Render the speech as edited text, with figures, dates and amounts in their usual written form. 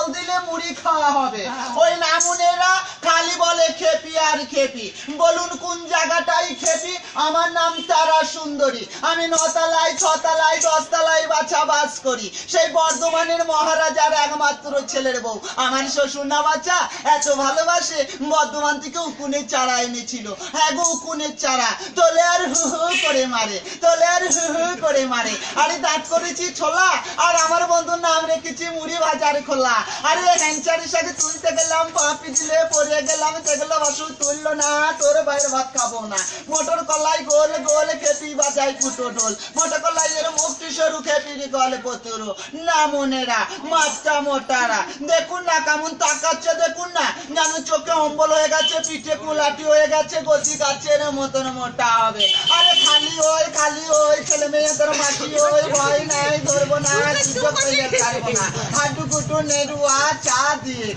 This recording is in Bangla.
জল দিলে মুড়ি খাওয়া হবে। ওই নামুনেরা খালি বলে খেপি আর খেপি। বলুন কোন জায়গাটাই খেপি? আমার নাম তারা সুন্দরী। আমি 9 তলায় 6 তলায় 10 তলায় বাছা বাস করি। সেই বর্ধমানের মহারাজার একমাত্র ছেলের বউ। আমার শ্বশুর না বাচ্চা এত ভালোবাসে, বর্ধমান থেকে উকুনের চারা এনেছিল। হ্যাঁ গো, উকুনের চারা। তোলে আর হু হু করে মারে, তোলে আর হু হু করে মারে। আরে দাঁত করেছি ছোলা, আর আমার বন্ধুর নাম রেখেছি মুড়ি ভাজার খোলা। আরে হ্যাংচারের সাথে তুলতে গেলাম, পাপি দিলে পড়ে গেলাম, সেগুলো বাসু তুললো না, তোর বাইরে ভাত খাবো না। মোটর কলাই গোল গোল খেপি বাজাই কুটো ঢোল। মোটর কলাই এর মুক্তি সরু খেপির গলে পতুরো। নামুনেরা মাত্রা মোটারা দেখুন না কেমন তাকাচ্ছে, দেখুন না যেন চোখে অম্বল হয়ে গেছে, পিঠে কুলাটি হয়ে গেছে, গতি গাছের মতন মোটা হবে। আরে খালি ওই ছেলে মেয়েদের মাটি ওই, ভয় নাই ধরবো না, সুযোগ পেলে ছাড়বো না। হাডু কুটু নেড়ুয়া চা দিয়ে